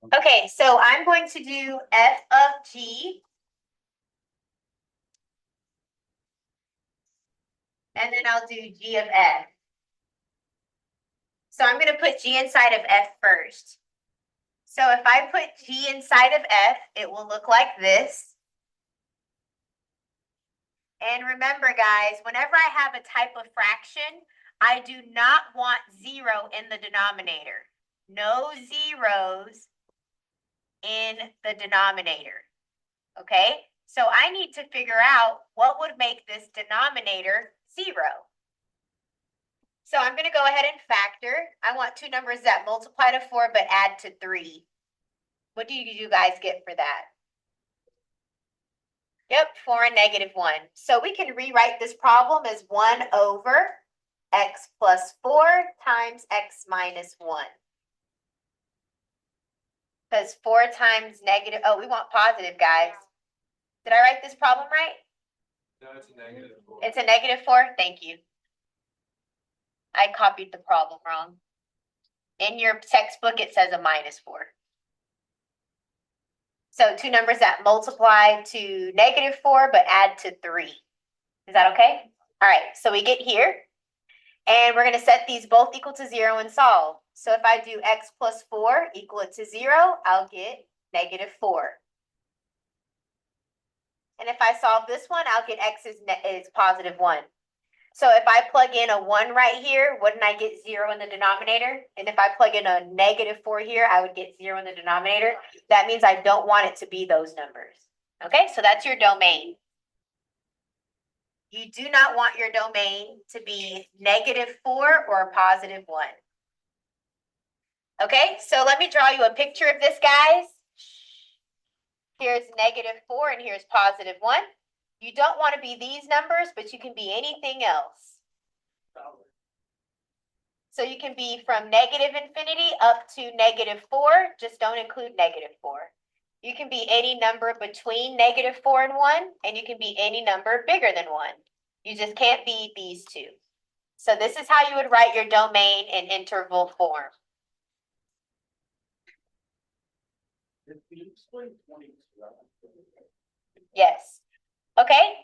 Okay, so I'm going to do f of g. And then I'll do g of f. So I'm going to put g inside of f first. So if I put g inside of f, it will look like this. And remember, guys, whenever I have a type of fraction, I do not want 0 in the denominator. No zeros in the denominator. Okay? So I need to figure out what would make this denominator 0. So I'm going to go ahead and factor. I want two numbers that multiply to 4 but add to 3. What do you guys get for that? Yep, 4 and negative 1. So we can rewrite this problem as 1 over x plus 4 times x minus 1. Because 4 times negative, oh, we want positive, guys. Did I write this problem right? No, it's a negative 4. It's a negative 4? Thank you. I copied the problem wrong. In your textbook, it says a minus 4. So two numbers that multiply to negative 4 but add to 3. Is that okay? All right, so we get here. And we're going to set these both equal to 0 and solve. So if I do x plus 4 equal it to 0, I'll get negative 4. And if I solve this one, I'll get x is positive 1. So if I plug in a 1 right here, wouldn't I get 0 in the denominator? And if I plug in a negative 4 here, I would get 0 in the denominator. That means I don't want it to be those numbers. Okay, so that's your domain. You do not want your domain to be negative 4 or positive 1. Okay, so let me draw you a picture of this, guys. Here's negative 4 and here's positive 1. You don't want to be these numbers, but you can be anything else. So you can be from negative infinity up to negative 4. Just don't include negative 4. You can be any number between negative 4 and 1, and you can be any number bigger than 1. You just can't be these two. So this is how you would write your domain in interval form. Can you explain 22? Yes. Okay.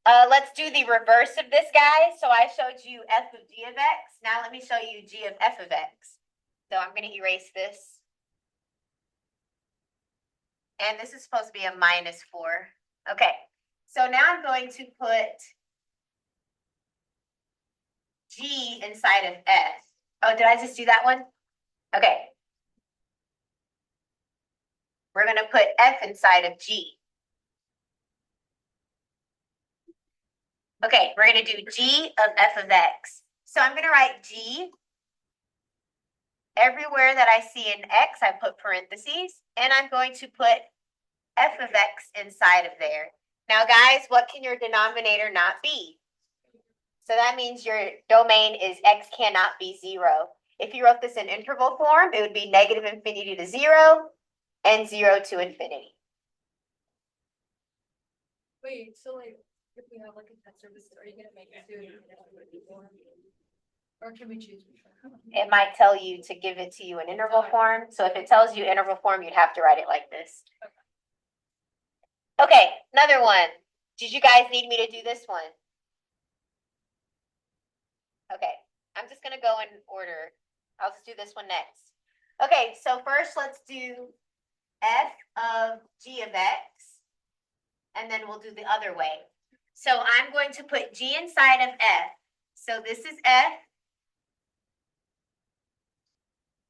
Let's do the reverse of this, guys. So I showed you f of g of x. Now let me show you g of f of x. So I'm going to erase this. And this is supposed to be a minus 4. Okay. So now I'm going to put g inside of f. Oh, did I just do that one? Okay. We're going to put f inside of g. Okay, we're going to do g of f of x. So I'm going to write g. Everywhere that I see an x, I put parentheses, and I'm going to put f of x inside of there. Now, guys, what can your denominator not be? So that means your domain is x cannot be 0. If you wrote this in interval form, it would be negative infinity to 0 and 0 to infinity. Wait, so like, if we have like a test service, are you gonna make us do it? Or can we choose? It might tell you to give it to you in interval form. So if it tells you interval form, you'd have to write it like this. Okay, another one. Did you guys need me to do this one? Okay, I'm just gonna go in order. I'll just do this one next. Okay, so first let's do f of g of x, and then we'll do the other way. So I'm going to put g inside of f. So this is f.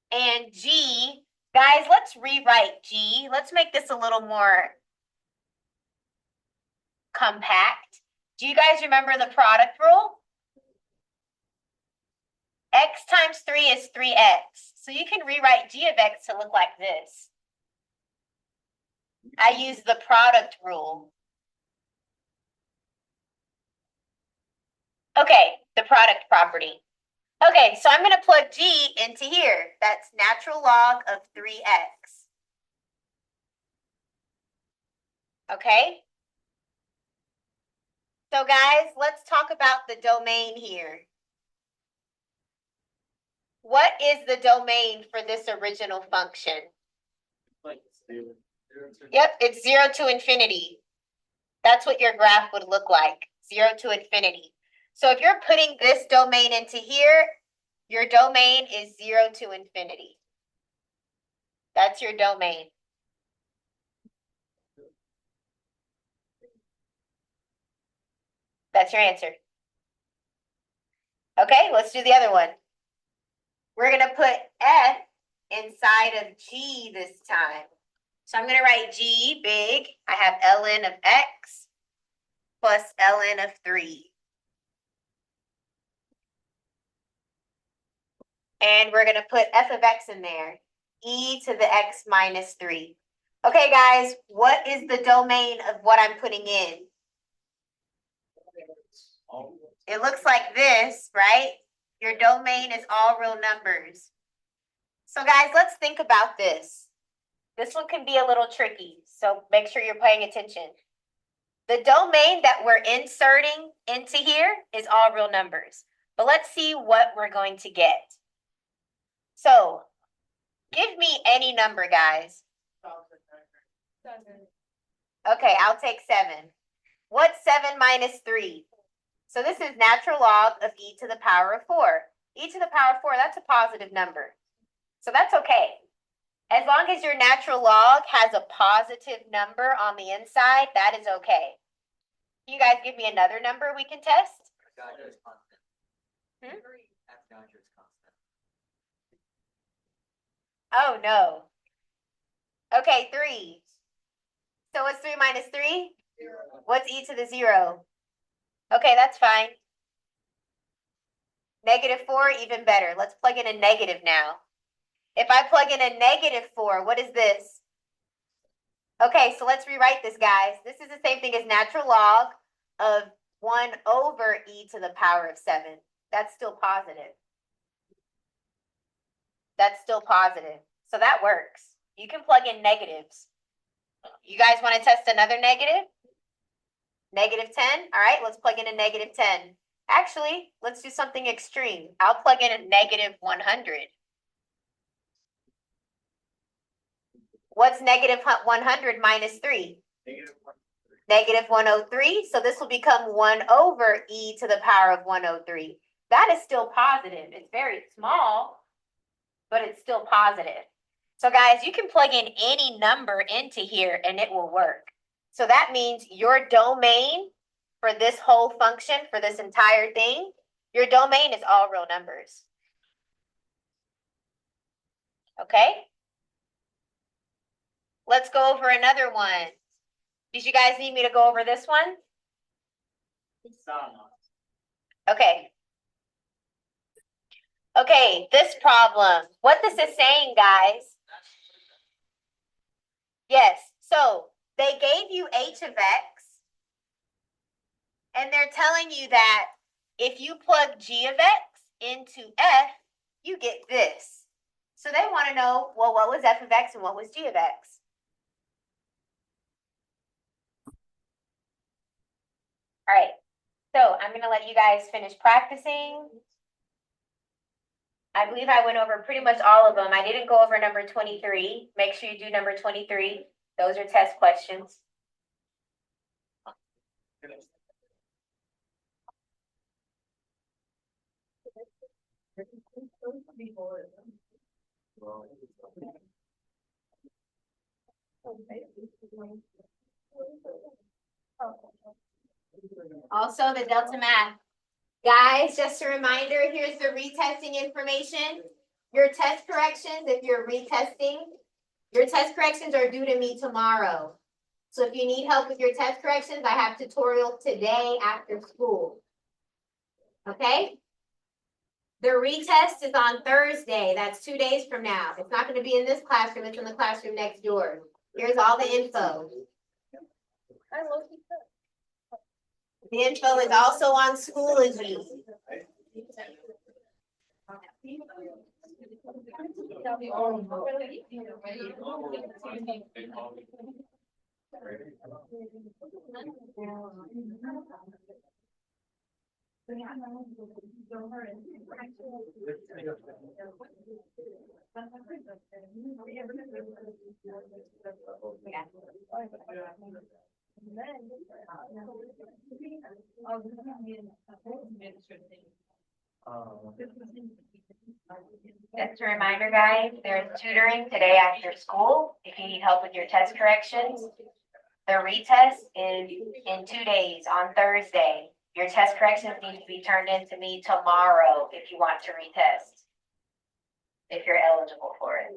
And g, guys, let's rewrite g. Let's make this a little more compact. Do you guys remember the product rule? X times 3 is 3x. So you can rewrite g of x to look like this. I use the product rule. Okay, the product property. Okay, so I'm going to plug g into here. That's natural log of 3x. Okay? So guys, let's talk about the domain here. What is the domain for this original function? Yep, it's 0 to infinity. That's what your graph would look like, 0 to infinity. So if you're putting this domain into here, your domain is 0 to infinity. That's your domain. That's your answer. Okay, let's do the other one. We're going to put f inside of g this time. So I'm going to write g big. I have ln of x plus ln of 3. And we're going to put f of x in there, e to the x minus 3. Okay, guys, what is the domain of what I'm putting in? It looks like this, right? Your domain is all real numbers. So guys, let's think about this. This one can be a little tricky, so make sure you're paying attention. The domain that we're inserting into here is all real numbers. But let's see what we're going to get. So, give me any number, guys. Okay, I'll take 7. What's 7 minus 3? So this is natural log of e to the power of 4. E to the power of 4, that's a positive number. So that's okay. As long as your natural log has a positive number on the inside, that is okay. Can you guys give me another number we can test? Oh, no. Okay, 3. So what's 3 minus 3? What's e to the 0? Okay, that's fine. -4, even better. Let's plug in a negative now. If I plug in a -4, what is this? Okay, so let's rewrite this, guys. This is the same thing as natural log of 1 over e to the power of 7. That's still positive. That's still positive. So that works. You can plug in negatives. You guys want to test another negative? -10? All right, let's plug in a -10. Actually, let's do something extreme. I'll plug in a -100. What's -100 minus 3? -103. So this will become 1 over e to the power of 103. That is still positive. It's very small, but it's still positive. So guys, you can plug in any number into here and it will work. So that means your domain for this whole function, for this entire thing, your domain is all real numbers. Okay? Let's go over another one. Did you guys need me to go over this one? Okay. Okay, this problem. What this is saying, guys. Yes, so they gave you h of x, and they're telling you that if you plug g of x into f, you get this. So they want to know, well, what was f of x and what was g of x? All right, so I'm going to let you guys finish practicing. I believe I went over pretty much all of them. I didn't go over number 23. Make sure you do number 23. Those are test questions. Also, the Delta Math. Guys, just a reminder, here's the retesting information. Your test corrections, if you're retesting, your test corrections are due to me tomorrow. So if you need help with your test corrections, I have tutorial today after school. Okay? The retest is on Thursday. That's 2 days from now. It's not going to be in this classroom. It's in the classroom next door. Here's all the info. The info is also on Schoology. Just a reminder, guys, there's tutoring today after school. If you need help with your test corrections, the retest is in 2 days on Thursday. Your test corrections need to be turned in to me tomorrow if you want to retest. If you're eligible for it.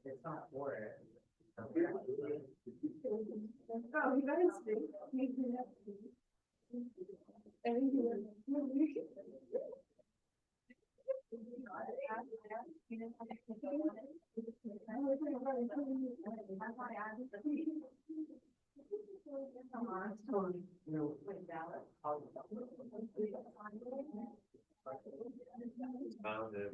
It's not for it. Found it.